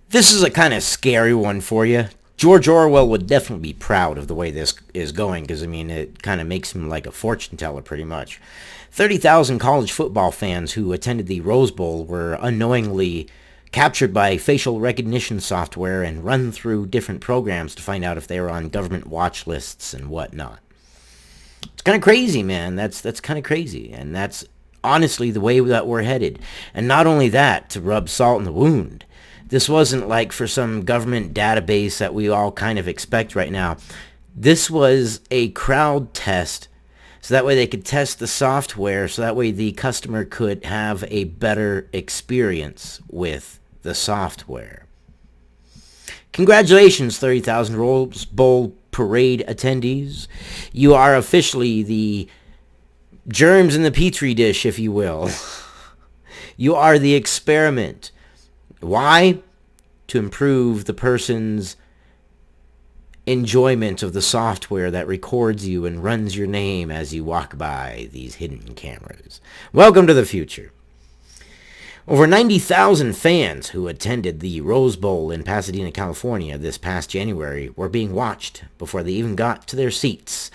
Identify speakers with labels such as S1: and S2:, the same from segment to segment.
S1: This is a kind of scary one for you. George Orwell would definitely be proud of the way this is going because, I mean, it kind of makes him like a fortune teller pretty much. 30,000 college football fans who attended the Rose Bowl were unknowingly captured by facial recognition software and run through different programs to find out if they were on government watch lists and whatnot. It's kind of crazy, man. That's kind of crazy, and that's honestly the way that we're headed. And not only that, to rub salt in the wound, this wasn't like for some government database that we all kind of expect right now. This was a crowd test, so that way they could test the software, so that way the customer could have a better experience with the software. Congratulations, 30,000 Rose Bowl parade attendees. You are officially the germs in the petri dish, if you will. You are the experiment. Why? To improve the person's enjoyment of the software that records you and runs your name as you walk by these hidden cameras. Welcome to the future. Over 90,000 fans who attended the Rose Bowl in Pasadena, California this past January were being watched before they even got to their seats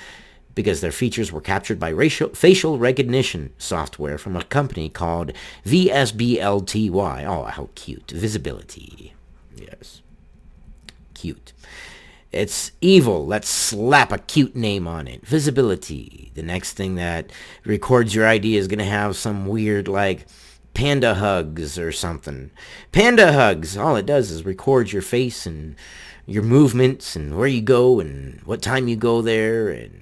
S1: because their features were captured by facial recognition software from a company called VSBLTY. Oh, how cute. Visibility. Yes. Cute. It's evil. Let's slap a cute name on it. Visibility. The next thing that records your ID is going to have some weird, like, Panda Hugs or something. Panda Hugs, all it does is record your face and your movements and where you go and what time you go there. And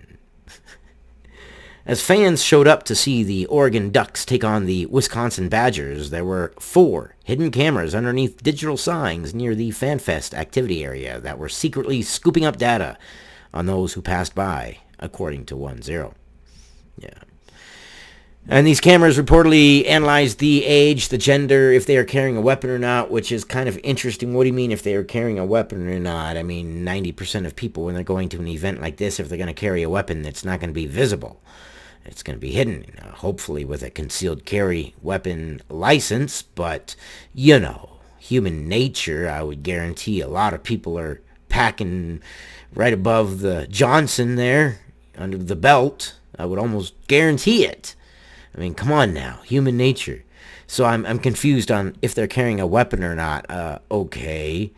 S1: as fans showed up to see the Oregon Ducks take on the Wisconsin Badgers, there were 4 hidden cameras underneath digital signs near the FanFest activity area that were secretly scooping up data on those who passed by, according to 10. Yeah. And these cameras reportedly analyzed the age, the gender, if they are carrying a weapon or not, which is kind of interesting. What do you mean if they are carrying a weapon or not? I mean, 90% of people, when they're going to an event like this, if they're going to carry a weapon, it's not going to be visible. It's going to be hidden, hopefully with a concealed carry weapon license. But, human nature, I would guarantee a lot of people are packing right above the Johnson there, under the belt. I would almost guarantee it. I mean, come on now, human nature. So I'm confused on if they're carrying a weapon or not. Okay.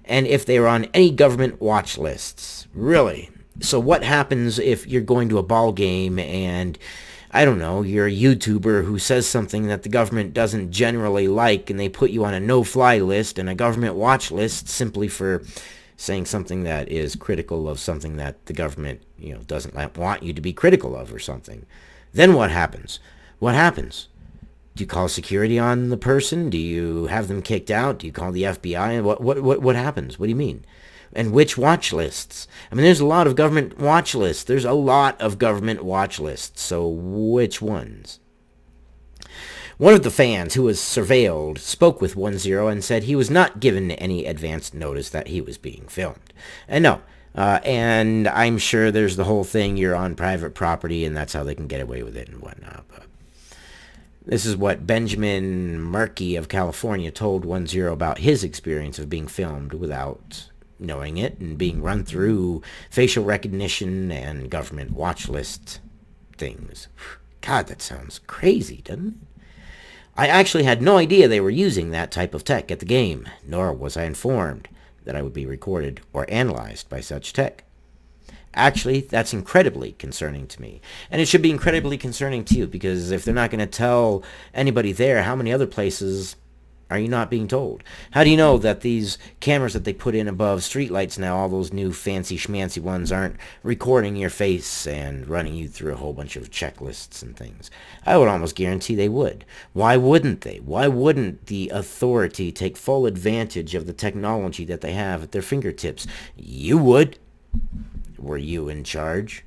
S1: And if they were on any government watch lists. Really? So what happens if you're going to a ball game and, I don't know, you're a YouTuber who says something that the government doesn't generally like and they put you on a no-fly list and a government watch list simply for saying something that is critical of something that the government, doesn't want you to be critical of or something. Then what happens? What happens? Do you call security on the person? Do you have them kicked out? Do you call the FBI? What happens? What do you mean? And which watch lists? I mean, there's a lot of government watch lists. There's a lot of government watch lists. So which ones? One of the fans who was surveilled spoke with 10 and said he was not given any advance notice that he was being filmed. And no, and I'm sure there's the whole thing, you're on private property and that's how they can get away with it and whatnot. But this is what Benjamin Murky of California told 10 about his experience of being filmed without knowing it and being run through facial recognition and government watch list things. God, that sounds crazy, doesn't it? I actually had no idea they were using that type of tech at the game, nor was I informed that I would be recorded or analyzed by such tech. Actually, that's incredibly concerning to me. And it should be incredibly concerning to you, because if they're not going to tell anybody there, how many other places are you not being told? How do you know that these cameras that they put in above streetlights now, all those new fancy schmancy ones, aren't recording your face and running you through a whole bunch of checklists and things? I would almost guarantee they would. Why wouldn't they? Why wouldn't the authority take full advantage of the technology that they have at their fingertips? You would. Were you in charge?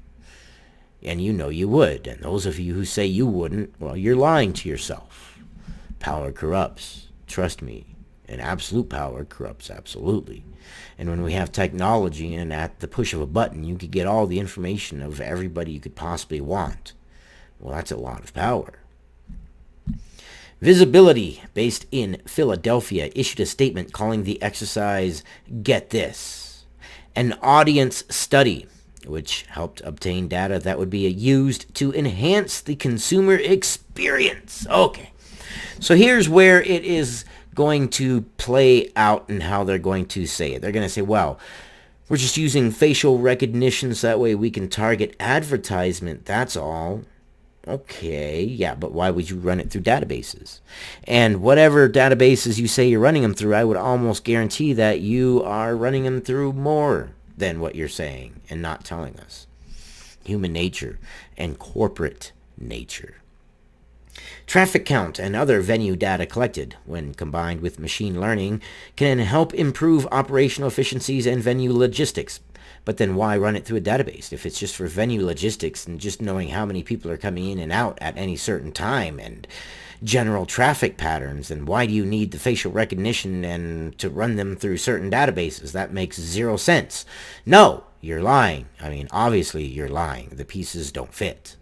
S1: And you know you would. And those of you who say you wouldn't, well, you're lying to yourself. Power corrupts. Trust me. And absolute power corrupts absolutely. And when we have technology and at the push of a button you could get all the information of everybody you could possibly want, well, that's a lot of power. Visibility, based in Philadelphia, issued a statement calling the exercise, get this, an audience study, which helped obtain data that would be used to enhance the consumer experience. Okay, so here's where it is going to play out and how they're going to say it. They're going to say, well, we're just using facial recognition so that way we can target advertisement, that's all. Okay, yeah, but why would you run it through databases? And whatever databases you say you're running them through, I would almost guarantee that you are running them through more than what you're saying and not telling us. Human nature and corporate nature. Traffic count and other venue data collected, when combined with machine learning, can help improve operational efficiencies and venue logistics. But then why run it through a database? If it's just for venue logistics and just knowing how many people are coming in and out at any certain time and general traffic patterns, then why do you need the facial recognition and to run them through certain databases? That makes zero sense. No, you're lying. I mean, obviously you're lying. The pieces don't fit.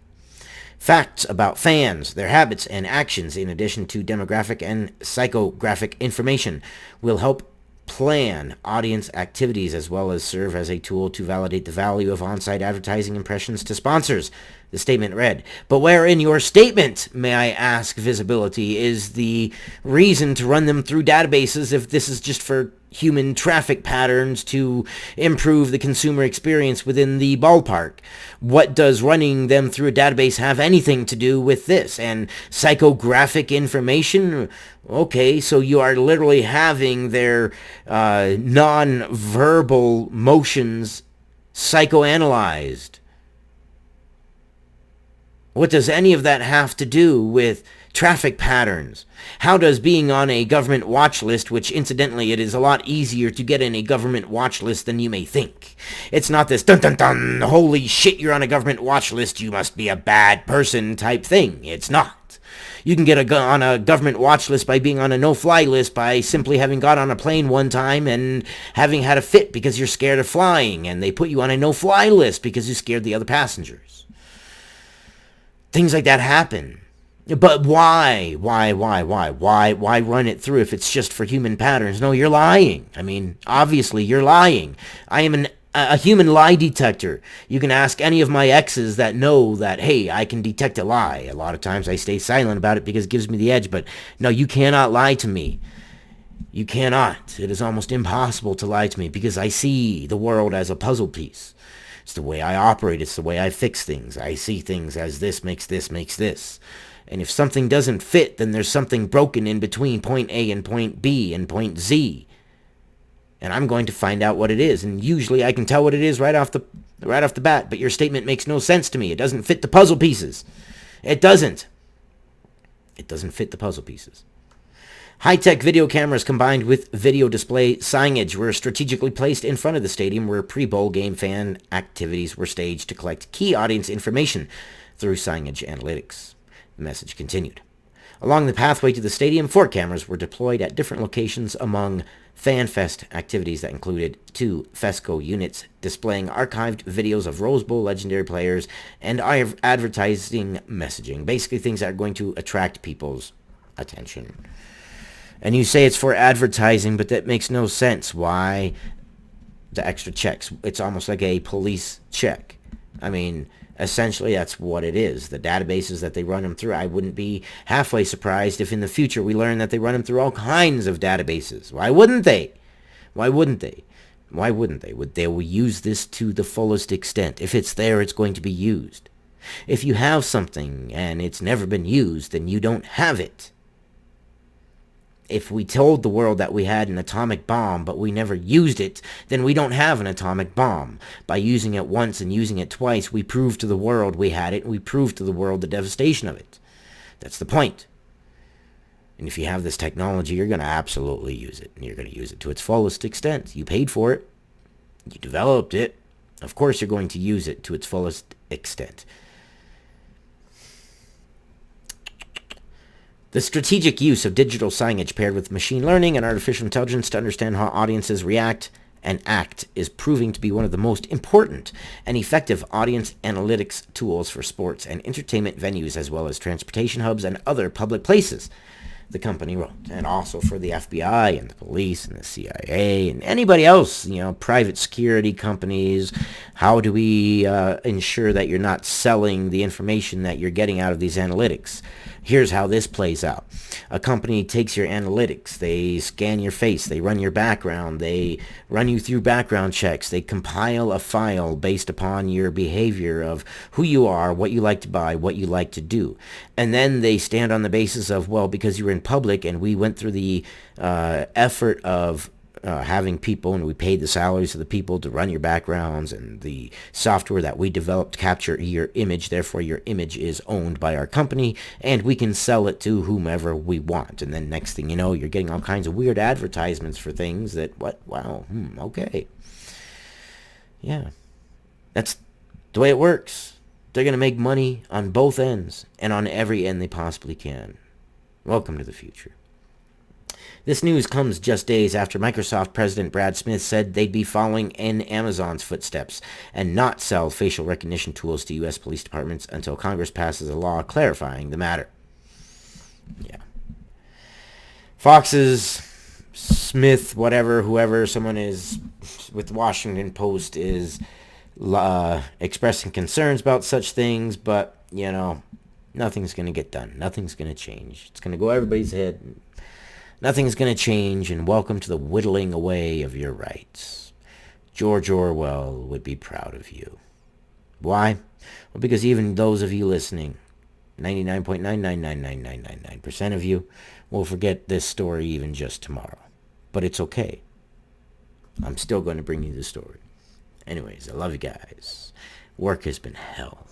S1: Facts about fans, their habits and actions, in addition to demographic and psychographic information, will help plan audience activities as well as serve as a tool to validate the value of on-site advertising impressions to sponsors. The statement read, but where in your statement, may I ask, visibility, is the reason to run them through databases if this is just for human traffic patterns to improve the consumer experience within the ballpark? What does running them through a database have anything to do with this? And psychographic information? Okay, so you are literally having their non-verbal motions psychoanalyzed. What does any of that have to do with traffic patterns? How does being on a government watch list, which incidentally it is a lot easier to get in a government watch list than you may think. It's not this dun dun dun, holy shit, you're on a government watch list, you must be a bad person type thing. It's not. You can get on a government watch list by being on a no-fly list by simply having got on a plane one time and having had a fit because you're scared of flying, and they put you on a no-fly list because you scared the other passengers. Things like that happen. But why? Why run it through if it's just for human patterns? No, you're lying. I mean, obviously, you're lying. I am a human lie detector. You can ask any of my exes that know that, hey, I can detect a lie. A lot of times I stay silent about it because it gives me the edge. But no, you cannot lie to me. You cannot. It is almost impossible to lie to me because I see the world as a puzzle piece. It's the way I operate. It's the way I fix things. I see things as this makes this makes this. And if something doesn't fit, then there's something broken in between point A and point B and point Z. And I'm going to find out what it is. And usually I can tell what it is right off the bat. But your statement makes no sense to me. It doesn't fit the puzzle pieces. It doesn't. It doesn't fit the puzzle pieces. High-tech video cameras combined with video display signage were strategically placed in front of the stadium where pre-bowl game fan activities were staged to collect key audience information through signage analytics. The message continued. Along the pathway to the stadium, 4 cameras were deployed at different locations among FanFest activities that included 2 FESCO units displaying archived videos of Rose Bowl legendary players and advertising messaging. Basically things that are going to attract people's attention. And you say it's for advertising, but that makes no sense. Why the extra checks? It's almost like a police check. I mean, essentially that's what it is. The databases that they run them through, I wouldn't be halfway surprised if in the future we learn that they run them through all kinds of databases. Why wouldn't they? Why wouldn't they? Why wouldn't they? They will use this to the fullest extent. If it's there, it's going to be used. If you have something and it's never been used, then you don't have it. If we told the world that we had an atomic bomb, but we never used it, then we don't have an atomic bomb. By using it once and using it twice, we proved to the world we had it, and we proved to the world the devastation of it. That's the point. And if you have this technology, you're going to absolutely use it, and you're going to use it to its fullest extent. You paid for it. You developed it. Of course you're going to use it to its fullest extent. The strategic use of digital signage paired with machine learning and artificial intelligence to understand how audiences react and act is proving to be one of the most important and effective audience analytics tools for sports and entertainment venues as well as transportation hubs and other public places. the company wrote, and also for the FBI and the police and the CIA and anybody else, private security companies. How do we ensure that you're not selling the information that you're getting out of these analytics? Here's how this plays out. A company takes your analytics, they scan your face, they run your background, they run you through background checks, they compile a file based upon your behavior of who you are, what you like to buy, what you like to do. And then they stand on the basis of, well, because you were in public and we went through the effort of having people, and we paid the salaries of the people to run your backgrounds, and the software that we developed capture your image. Therefore, your image is owned by our company, and we can sell it to whomever we want. And then next thing you know, you're getting all kinds of weird advertisements for things that, okay. Yeah, that's the way it works. They're going to make money on both ends and on every end they possibly can. Welcome to the future. This news comes just days after Microsoft President Brad Smith said they'd be following in Amazon's footsteps and not sell facial recognition tools to U.S. police departments until Congress passes a law clarifying the matter. Yeah. Fox's Smith, whoever someone is with the Washington Post is expressing concerns about such things, but, nothing's going to get done. Nothing's going to change. It's going to go everybody's head. Nothing's going to change, and welcome to the whittling away of your rights. George Orwell would be proud of you. Why? Well, because even those of you listening, 99.9999999% of you, will forget this story even just tomorrow. But it's okay. I'm still going to bring you the story. Anyways, I love you guys. Work has been hell,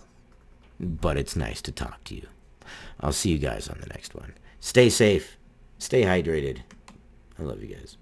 S1: but it's nice to talk to you. I'll see you guys on the next one. Stay safe. Stay hydrated. I love you guys.